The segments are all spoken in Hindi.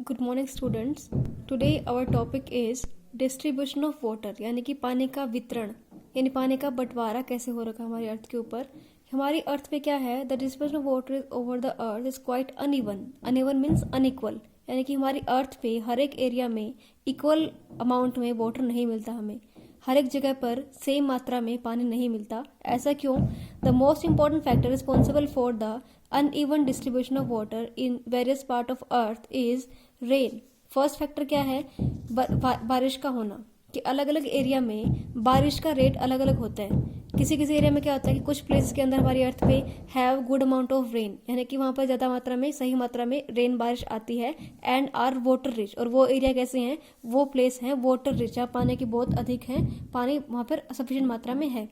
Good morning students. Today our topic is distribution of water, यानी कि पानी का वितरण, यानी पानी का बंटवारा कैसे हो रखा है हमारी अर्थ के ऊपर। हमारी अर्थ पे क्या है, the distribution of water is over the earth is quite uneven. Uneven means unequal, यानी कि हमारी अर्थ पे हर एक एरिया में इक्वल अमाउंट में वाटर नहीं मिलता हमें, हर एक जगह पर सेम मात्रा में पानी नहीं मिलता। ऐसा क्यों? The most important factor responsible for the uneven distribution of water in various part of earth is rain. First factor क्या है? बारिश का होना, कि अलग अलग एरिया में बारिश का रेट अलग अलग होता है। किसी किसी एरिया में क्या होता है कि कुछ प्लेसेस के अंदर हमारी अर्थ पे have good amount of rain, यानी कि वहां पर ज्यादा मात्रा में, सही मात्रा में रेन बारिश आती है, एंड आर वाटर रिच। और वो एरिया कैसे हैं? वो प्लेस हैं वाटर रिच, जहाँ पानी की बहुत अधिक है, पानी वहां पर सफिशिएंट मात्रा में है।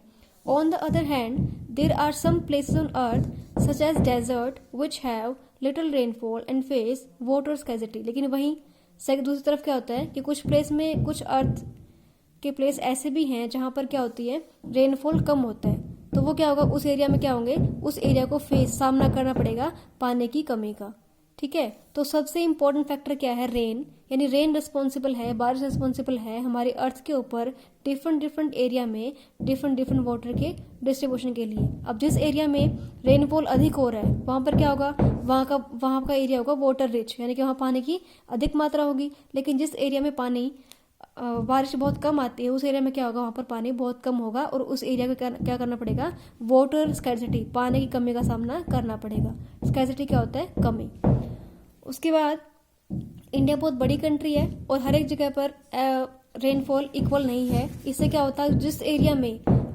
On the other hand there are some places on earth such as desert which have little rainfall and face water scarcity. लेकिन वहीं दूसरी तरफ क्या होता है कि कुछ प्लेस में, कुछ अर्थ के प्लेस ऐसे भी हैं जहां पर क्या होती है, रेनफॉल कम होता है। तो वो क्या होगा, उस एरिया में क्या होंगे, उस एरिया को सामना करना पड़ेगा पानी की कमी का। ठीक है, तो सबसे इंपॉर्टेंट फैक्टर क्या है? रेन। यानी रेन रिस्पॉन्सिबल है, बारिश रिस्पॉन्सिबल है हमारी अर्थ के ऊपर डिफरेंट डिफरेंट एरिया में डिफरेंट डिफरेंट वाटर के डिस्ट्रीब्यूशन के लिए। अब जिस एरिया में रेनफॉल अधिक हो रहा है वहां पर क्या होगा, वहां का एरिया होगा वाटर रिच, यानी कि वहां पानी की अधिक मात्रा होगी। लेकिन जिस एरिया में पानी बारिश बहुत कम आती है, उस एरिया में क्या होगा, वहां पर पानी बहुत कम होगा, और उस एरिया को क्या करना पड़ेगा, वाटर स्कैर्सिटी, पानी की कमी का सामना करना पड़ेगा। स्कैर्सिटी क्या होता है? कमी। उसके बाद इंडिया बहुत बड़ी कंट्री है और हर एक जगह पर रेनफॉल इक्वल नहीं है। इससे क्या होता है, जिस एरिया में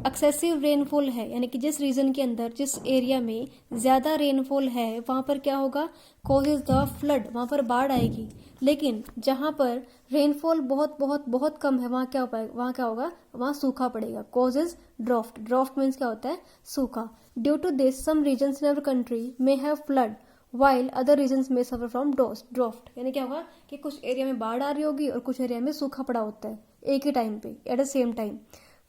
एक्सेसिव रेनफॉल है, यानी कि जिस रीजन के अंदर, जिस एरिया में ज्यादा रेनफॉल है, वहां पर क्या होगा, कॉजेज द फ्लड, वहां पर बाढ़ आएगी। लेकिन जहां पर रेनफॉल बहुत बहुत बहुत कम है, वहां क्या होगा, वहां सूखा पड़ेगा, कॉजेज ड्राफ्ट। ड्राफ्ट मीन्स क्या होता है? सूखा। Due to this some regions in our country may have flood while other regions में सफर फ्रॉम ड्राफ्ट। यानी क्या होगा कि कुछ एरिया में बाढ़ आ रही होगी और कुछ एरिया में सूखा पड़ा होता है एक ही टाइम पे, at the same time.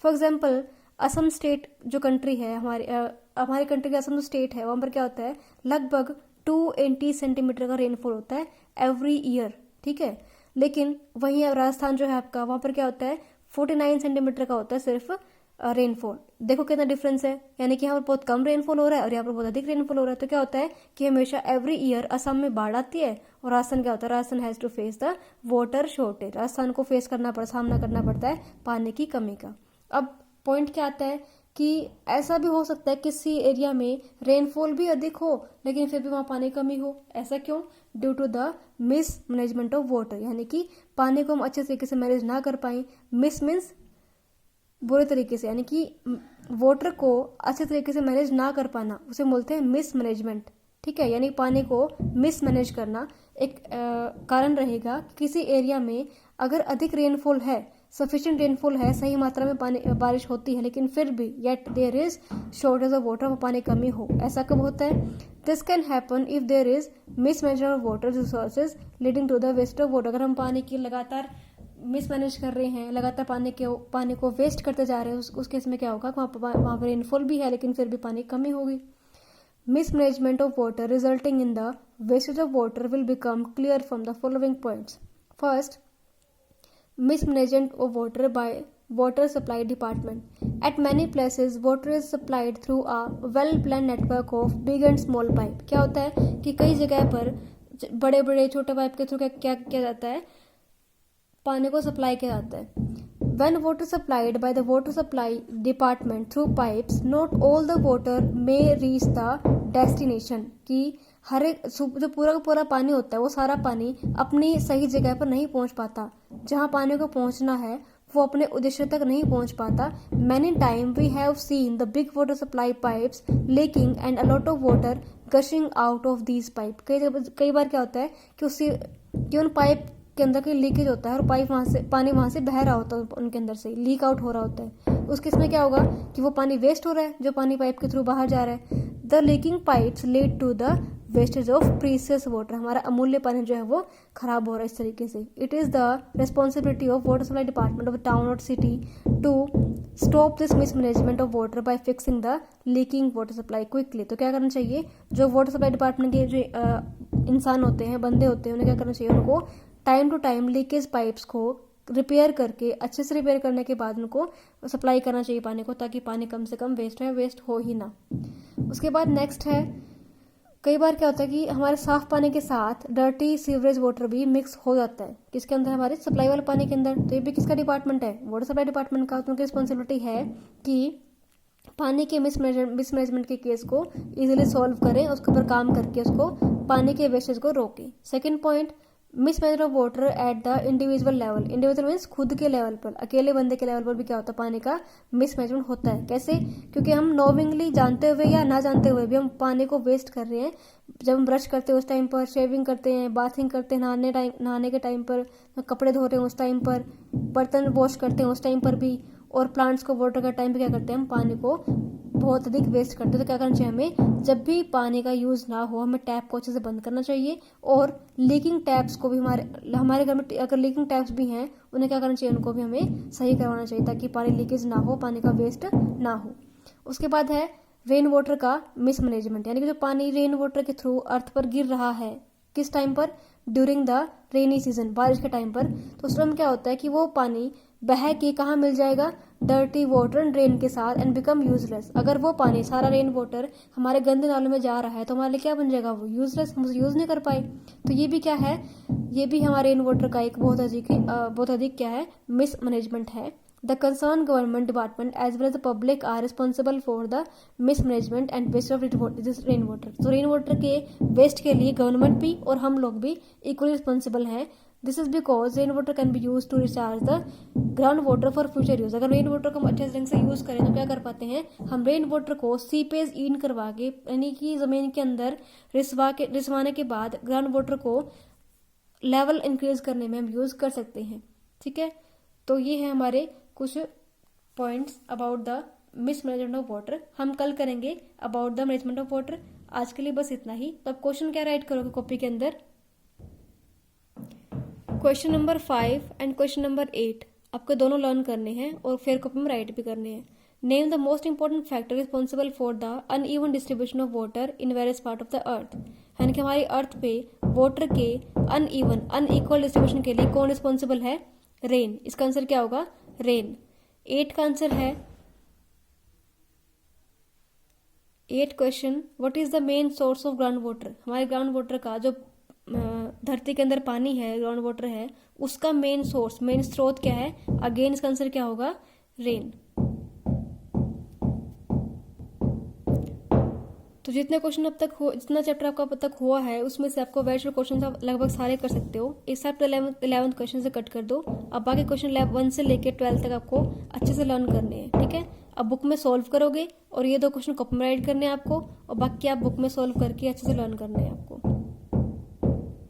For example Assam state जो कंट्री है, हमारी कंट्री का असम स्टेट है, वहां पर क्या होता है, लगभग 280 सेंटीमीटर का रेनफॉल होता है एवरी ईयर। ठीक है, लेकिन वहीं राजस्थान जो है आपका, वहां पर क्या होता है, 49 सेंटीमीटर का होता है सिर्फ रेनफॉल। देखो कितना डिफरेंस है, यानी कि यहाँ पर बहुत कम रेनफॉल हो रहा है और यहाँ पर बहुत अधिक रेनफॉल हो रहा है। तो क्या होता है कि हमेशा एवरी ईयर असम में बाढ़ आती है और राजस्थान क्या होता है, Rajasthan has to face the water shortage. Rajasthan को सामना करना पड़ता है पानी की कमी का। अब पॉइंट क्या आता है कि ऐसा भी हो सकता है किसी एरिया में रेनफॉल भी अधिक हो लेकिन फिर भी वहां पानी कमी हो। ऐसा क्यों? Due to the mismanagement of water, यानी कि पानी को हम अच्छे तरीके से मैनेज ना कर पाए। मिस मीन्स बुरे तरीके से, यानी कि वाटर को अच्छे तरीके से मैनेज ना कर पाना, उसे बोलते हैं मिस मैनेजमेंट। ठीक है, यानी पानी को मिस मैनेज करना एक कारण रहेगा। किसी एरिया में अगर अधिक रेनफॉल है, सफिशिएंट रेनफॉल है, सही मात्रा में बारिश होती है, लेकिन फिर भी yet there is shortage of water, पानी कमी हो। ऐसा कब होता है? This can happen if there is mismanagement of water resources leading to the waste of water. अगर हम पानी की लगातार मिसमैनेज कर रहे हैं, लगातार पानी को वेस्ट करते जा रहे हैं, उस केस में क्या होगा, वहां पर रेनफॉल भी है लेकिन फिर भी पानी कमी होगी। Mismanagement of water resulting in the wastage of water will become clear from the following points. First, mismanagement of water by water supply department. At many places water is supplied through a well planned network of big and small pipe. क्या होता है कि कई जगह पर बड़े बड़े छोटे पाइप के थ्रू क्या किया जाता है, पानी को सप्लाई किया जाता है। When water supplied by the water supply department through pipes, not all the water may reach the destination. कि हर एक जो पूरा का पूरा पानी होता है, वो सारा पानी अपनी सही जगह पर नहीं पहुंच पाता। जहां पानी को पहुंचना है वो अपने उद्देश्य तक नहीं पहुंच पाता। Many times we have seen the big water supply pipes leaking and a lot of water gushing out of these pipes. कई बार क्या होता है कि उन पाइप के अंदर कोई लीकेज होता है और पानी वहां से बह रहा होता है, उनके अंदर से लीक आउट हो रहा होता है। उस केस में क्या होगा कि वो पानी वेस्ट हो रहा है जो पानी पाइप के थ्रू बाहर जा रहा है। The leaking pipes lead to the wastage of precious water, हमारा अमूल्य पानी जो है वो खराब हो रहा है इस तरीके से। It is the responsibility of water supply department of town और city to stop this mismanagement of water by fixing the leaking water supply quickly. तो क्या करना चाहिए, जो वाटर सप्लाई डिपार्टमेंट के जो इंसान होते हैं, बंदे होते हैं, उन्हें क्या करना चाहिए, उनको time to time leakage pipes को रिपेयर करके, अच्छे से रिपेयर करने के बाद उनको सप्लाई करना चाहिए पानी को, ताकि पानी कम से कम वेस्ट हो ही ना। उसके बाद नेक्स्ट है, कई बार क्या होता है कि हमारे साफ पानी के साथ डर्टी सीवरेज वाटर भी मिक्स हो जाता है, किसके अंदर, हमारे सप्लाई वाले पानी के अंदर। तो ये भी किसका डिपार्टमेंट है, वाटर सप्लाई डिपार्टमेंट का। तो उनकी रिस्पॉन्सिबिलिटी है कि पानी के मिसमैनेजमेंट के केस को इजीली सॉल्व करें, उसके ऊपर काम करके उसको पानी के वेस्टेज को रोकें। Second point, mismanagement of water at the individual level. Individual means खुद के लेवल पर, अकेले बंदे के लेवल पर भी क्या होता है, पानी का मिसमैनेजमेंट होता है। कैसे, क्योंकि हम नोविंगली, जानते हुए या ना जानते हुए भी हम पानी को वेस्ट कर रहे हैं। जब हम ब्रश करते हैं उस टाइम पर, शेविंग करते हैं, बाथिंग करते हैं, नहाने के टाइम पर, कपड़े धो रहे हैं उस टाइम पर, बर्तन वॉश करते हैं उस टाइम पर भी, और प्लांट्स को वाटर का टाइम पे क्या करते हैं, हम पानी को बहुत अधिक वेस्ट करते हैं। तो क्या करना चाहिए हमें, जब भी पानी का यूज ना हो, हमें टैप को अच्छे से बंद करना चाहिए। और लीकिंग टैप्स को भी, हमारे घर में अगर लीकिंग टैप्स भी हैं, उन्हें क्या करना चाहिए, उनको भी हमें सही करवाना चाहिए, ताकि पानी लीकेज ना हो, पानी का वेस्ट ना हो। उसके बाद है रेन वाटर का मिसमैनेजमेंट, यानी कि जो पानी रेन वाटर के थ्रू अर्थ पर गिर रहा है, किस टाइम पर, ड्यूरिंग द रेनी सीजन, बारिश के टाइम पर। तो उस टाइम क्या होता है कि वो पानी बह के कहाँ मिल जाएगा, डर्टी वाटर एंड ड्रेन के साथ, एंड बिकम यूजलेस। अगर वो पानी, सारा रेन वाटर हमारे गंदे नालों में जा रहा है, तो हमारे लिए क्या बन जाएगा, वो यूजलेस, हम उसे यूज नहीं कर पाए। तो ये भी क्या है, ये भी हमारे रेन वाटर का एक बहुत अधिक क्या है, मिसमैनेजमेंट है। The concerned government department as well as the public are responsible for the mismanagement and waste of this rainwater. तो रेन वाटर के वेस्ट के लिए गवर्नमेंट भी और हम लोग भी इक्वली रिस्पॉन्सिबल हैं। This is because rain water can be use to recharge the ground water for future use. अगर रेन वाटर को हम अच्छे ढंग से यूज करें तो क्या कर पाते हैं, हम रेन वाटर को सीपेज इन करवा के, यानी कि जमीन के अंदर रिसवाने के बाद ग्राउंड वाटर को लेवल इंक्रीज करने में हम यूज कर सकते हैं। ठीक है, तो ये है हमारे कुछ points about the mismanagement of water. हम कल करेंगे about the management of water. आज के लिए बस इतना ही। तो अब क्वेश्चन क्या राइट करोगे कॉपी के अंदर, question number 5 and question number 8 आपको दोनों लर्न करने हैं और फिर कॉपी में राइट भी करने हैं। Name the most important factor responsible for the uneven distribution of water in various part of the earth. यानी कि हमारी अर्थ पे वाटर के अनइक्वल डिस्ट्रीब्यूशन के लिए कौन रिस्पॉन्सिबल है, रेन। इसका आंसर क्या होगा, रेन। 8 का आंसर है, 8 question, what is the main source of ground water. हमारे ग्राउंड वाटर का जो धरती के अंदर पानी है, ग्राउंड वाटर है, उसका मेन सोर्स, मेन स्रोत क्या है, अगेन इसका आंसर क्या होगा, रेन। तो जितने क्वेश्चन अब तक हो, जितना चैप्टर आपका अब तक हुआ है, उसमें से आपको वेरिएबल क्वेश्चन आप लगभग सारे कर सकते हो। इस साल 11th क्वेश्चन से कट कर दो। अब बाकी क्वेश्चन लैब 1 से लेकर 12 तक आपको अच्छे से लर्न करने हैं। ठीक है, अब बुक में सॉल्व करोगे और ये 2 क्वेश्चन कॉपी में राइट करने हैं आपको, और बाकी आप बुक में सॉल्व करके अच्छे से लर्न करने हैं आपको।